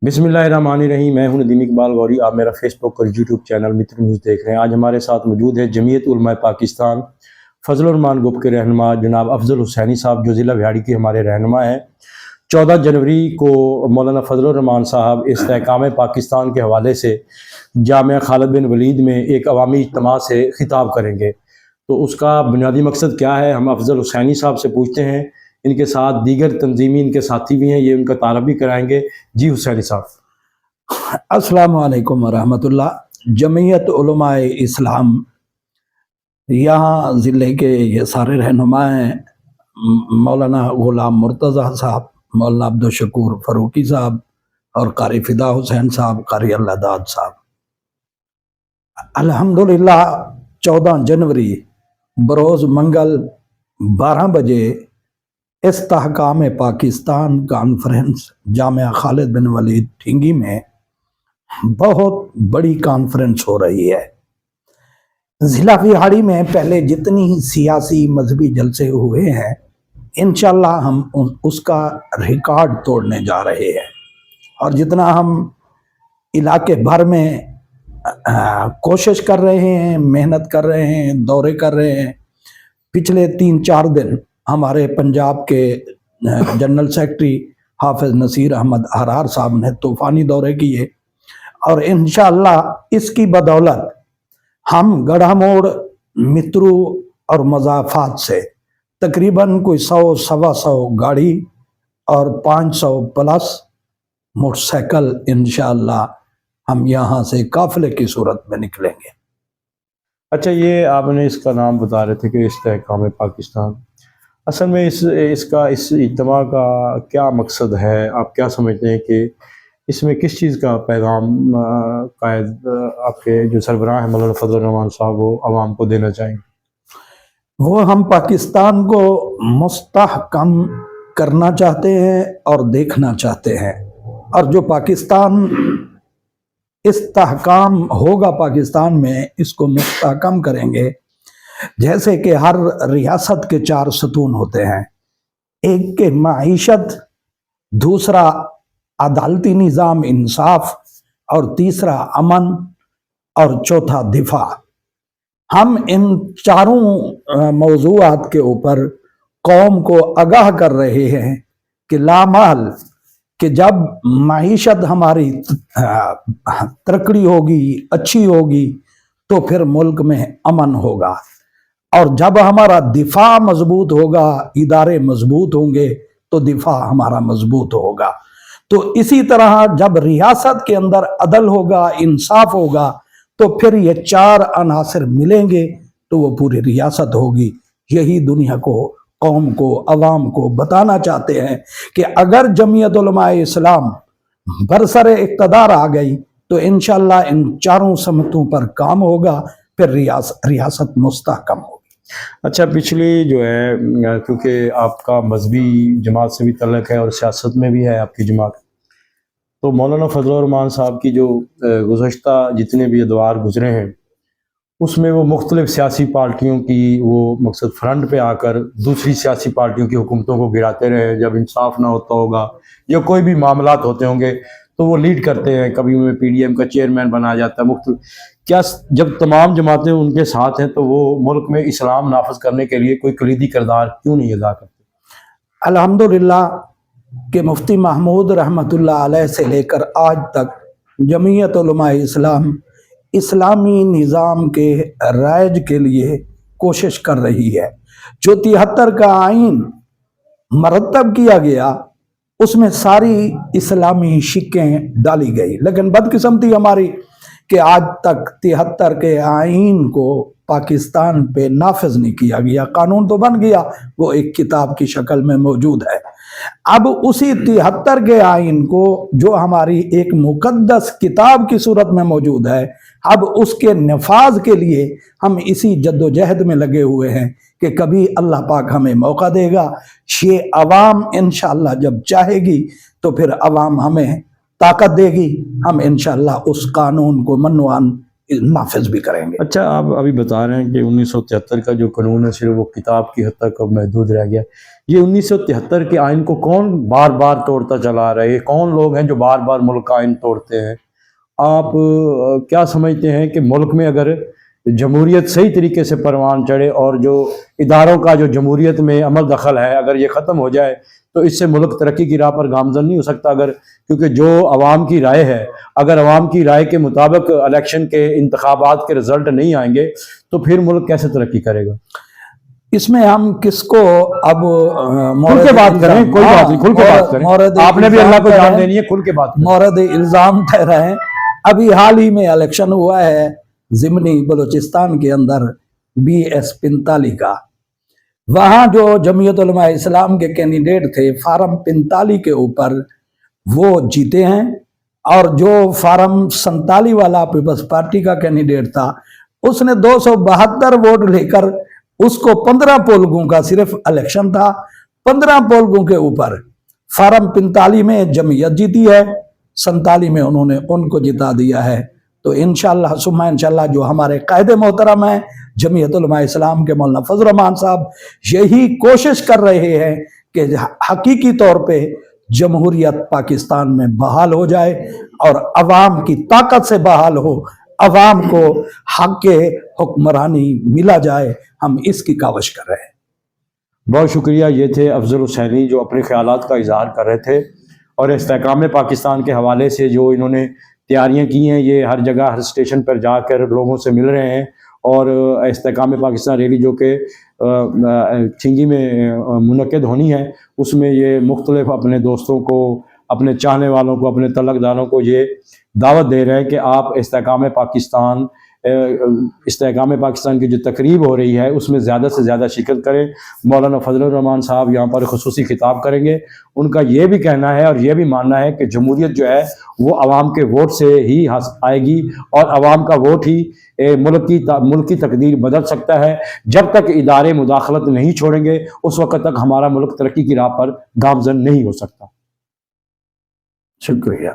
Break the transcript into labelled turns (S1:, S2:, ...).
S1: बिस्मिल्लाहिर्रहमानिर्रहीम। मैं हूं नदीम इकबाल गौरी। आप मेरा फेसबुक और यूट्यूब चैनल मित्र न्यूज़ देख रहे हैं। आज हमारे साथ मौजूद है जमीयत उलमा पाकिस्तान फजल रहमान ग्रुप के रहनुमा जनाब अफजल हुसैनी साहब, जो ज़िला बिहाड़ी के हमारे रहनुमा हैं। 14 जनवरी को मौलाना फजल रहमान साहब इस्तेहकाम पाकिस्तान के हवाले से जामिया खालिद बिन वलीद में एक अवामी इज्तिमा से खिताब करेंगे। तो उसका बुनियादी मकसद क्या है, हम अफजल हुसैनी साहब से पूछते हैं। इनके साथ दीगर तंजीमी इनके साथी भी हैं, ये उनका तारफ़ भी कराएंगे। जी हुसैनी साहब।
S2: अस्सलामु अलैकुम वरहमतुल्लाह। जमीयत उलमाए इस्लाम यहाँ ज़िले के ये सारे रहनुमा हैं, मौलाना गुलाम मुर्तज़ा साहब, मौलाना अब्दुल शकूर फ़ारूकी साहब और कारी फ़िदा हुसैन साहब, कारी अल्लादाद साहब। अल्हम्दुलिल्लाह 14 जनवरी बरोज़ मंगल 12 बजे इस्तेहकाम पाकिस्तान कॉन्फ्रेंस जामिया खालिद बिन वलीद ठिंगी में बहुत बड़ी कॉन्फ्रेंस हो रही है। ज़िला बिहाड़ी में पहले जितनी सियासी मजहबी जलसे हुए हैं, इंशाल्लाह हम उसका रिकॉर्ड तोड़ने जा रहे हैं। और जितना हम इलाके भर में कोशिश कर रहे हैं, मेहनत कर रहे हैं, दौरे कर रहे हैं। पिछले 3-4 दिन हमारे पंजाब के जनरल सेक्रेटरी हाफिज नसीर अहमद हरार साहब ने तूफ़ानी दौरे किए और इंशाअल्लाह इसकी बदौलत हम गढ़ा मोड़, मित्रू और मज़ाफ़ात से तकरीबन कोई 100-125 गाड़ी और 500 प्लस मोटरसाइकिल इंशाअल्लाह हम यहाँ से काफ़िले की सूरत में निकलेंगे।
S1: अच्छा, ये आपने इसका नाम बता रहे थे कि इस्तेहकाम पाकिस्तान, असल में इस इज्तिमा का क्या मकसद है? आप क्या समझते हैं कि इसमें किस चीज़ का पैगाम कायद आपके जो सरबराह हैं मौलाना फजल रहमान साहब वो आवाम को देना चाहेंगे?
S2: वो हम पाकिस्तान को मुस्तहकम करना चाहते हैं और देखना चाहते हैं। और जो पाकिस्तान इस्तेहकाम होगा पाकिस्तान में, इसको मुस्तहकम करेंगे। जैसे कि हर रियासत के 4 सतून होते हैं, एक के माईशत, दूसरा अदालती निज़ाम इंसाफ और तीसरा अमन और चौथा दिफा। हम इन चारों मौज़ूआत के ऊपर कौम को आगाह कर रहे हैं कि लामाल कि जब माईशत हमारी तरक्की होगी, अच्छी होगी, तो फिर मुल्क में अमन होगा। और जब हमारा दिफा मजबूत होगा, इदारे मजबूत होंगे, तो दिफा हमारा मजबूत होगा। तो इसी तरह जब रियासत के अंदर अदल होगा, इंसाफ होगा, तो फिर ये 4 अनासर मिलेंगे तो वो पूरी रियासत होगी। यही दुनिया को, कौम को, अवाम को बताना चाहते हैं कि अगर जमीयत उलमाए इस्लाम बरसरे इक़्तिदार आ गई तो इंशाअल्लाह इन 4 समतों पर काम होगा, फिर रियासत मुस्तहकम होगी।
S1: अच्छा, पिछली जो है, क्योंकि आपका मजहबी जमात से भी तल्लुक़ है और सियासत में भी है आपकी जमात, तो मौलाना फजल रहमान साहब की जो गुज़श्ता जितने भी अदवार गुजरे हैं, उसमें वो मुख्तलिफ़ सियासी पार्टियों की वो मकसद फ्रंट पे आकर दूसरी सियासी पार्टियों की हुकूमतों को गिराते रहे। जब इंसाफ ना होता होगा या कोई भी मामलात होते होंगे तो वो लीड करते हैं, कभी उन्हें PDM का चेयरमैन बनाया जाता है। मुख्तलिफ क्या जब तमाम जमातें उनके साथ हैं तो वो मुल्क में इस्लाम नाफज करने के लिए कोई कलीदी किरदार क्यों नहीं अदा करते?
S2: अल्हम्दुलिल्लाह कि मुफ्ती महमूद रहमतुल्लाह अलैह से लेकर आज तक जमीयत उलमाए इस्लाम इस्लामी निज़ाम के राज के लिए कोशिश कर रही है। जो 73 का आइन मरतब किया गया, उसमें सारी इस्लामी शिक्कें डाली गई, लेकिन बदकिस्मती हमारी कि आज तक 73 के आइन को पाकिस्तान पे नाफिज नहीं किया गया। कानून तो बन गया, वो एक किताब की शक्ल में मौजूद है। अब उसी 73 के आइन को, जो हमारी एक मुकद्दस किताब की सूरत में मौजूद है, अब उसके नफाज के लिए हम इसी जद्दोजहद में लगे हुए हैं कि कभी अल्लाह पाक हमें मौका देगा। ये अवाम इंशाअल्लाह जब चाहेगी तो फिर अवाम हमें ताकत देगी, हम इंशाअल्लाह उस कानून को मनवान नाफिज भी करेंगे।
S1: अच्छा, आप अभी बता रहे हैं कि 1973 का जो कानून है सिर्फ वो किताब की हद तक अब महदूद रह गया। ये 1973 के आइन को कौन बार बार तोड़ता चला रहा है? कौन लोग हैं जो बार बार मुल्क का आइन तोड़ते हैं? आप क्या समझते हैं कि मुल्क में अगर जमहूरियत सही तरीके से परवान चढ़े और जो इदारों का जो जमहूरियत में अमल दखल है अगर ये ख़त्म हो जाए तो इससे मुल्क तरक्की की राह पर गामजन नहीं हो सकता? अगर क्योंकि जो अवाम की राय है, अगर अवाम की राय के मुताबिक इलेक्शन के इंतखाबात के रिजल्ट नहीं आएंगे तो फिर मुल्क कैसे तरक्की करेगा?
S2: इसमें हम किसको अब
S1: खुल के बात करें, कोई बात नहीं, खुल के बात करें। आपने भी अल्लाह को जान देनी है, खुल के बात करें।
S2: मोरद इल्जाम ठहराएं। अभी हाल ही में इलेक्शन हुआ है ज़िमनी बलूचिस्तान के अंदर BS 45 का। वहाँ जो जमीयत उलमा इस्लाम के कैंडिडेट थे फार्म 45 के ऊपर वो जीते हैं, और जो फार्म 47 वाला पीपल्स पार्टी का कैंडिडेट था उसने 272 वोट लेकर, उसको 15 पोलगों का सिर्फ इलेक्शन था, 15 पोलगों के ऊपर फार्म 45 में जमीयत जीती है, 47 में उन्होंने उनको जिता दिया है। तो इंशाअल्लाह सुम्मा इंशाअल्लाह जो हमारे कायदे मोहतरम हैं जमीयत उलमा इस्लाम के मौलाना फजल रहमान साहब यही कोशिश कर रहे हैं कि हकीकी तौर पे जमहूरियत पाकिस्तान में बहाल हो जाए और अवाम की ताकत से बहाल हो, अवाम को हक के हुक्मरानी मिला जाए। हम इसकी काविश कर रहे हैं।
S1: बहुत शुक्रिया। ये थे अफजल हुसैनी जो अपने ख्यालात का इजहार कर रहे थे और इस्तेहकाम पाकिस्तान के हवाले से जो इन्होंने तैयारियां की हैं, ये हर जगह हर स्टेशन पर जाकर लोगों से मिल रहे हैं और इस्तेहकाम पाकिस्तान रैली जो कि छिंगी में मुनक्किद होनी है उसमें ये मुख्तलिफ अपने दोस्तों को, अपने चाहने वालों को, अपने तलकदारों को ये दावत दे रहे हैं कि आप इस्तेहकाम पाकिस्तान की जो तकरीब हो रही है उसमें ज़्यादा से ज़्यादा शिरकत करें। मौलाना फजल रहमान साहब यहाँ पर खुसूसी खिताब करेंगे। उनका ये भी कहना है और ये भी मानना है कि जमहूरियत जो है वो आवाम के वोट से ही आएगी और आवाम का वोट ही मुल्क की तकदीर बदल सकता है। जब तक इदारे मुदाखलत नहीं छोड़ेंगे उस वक्त तक हमारा मुल्क तरक्की की राह पर गामजन नहीं हो सकता।
S2: शुक्रिया।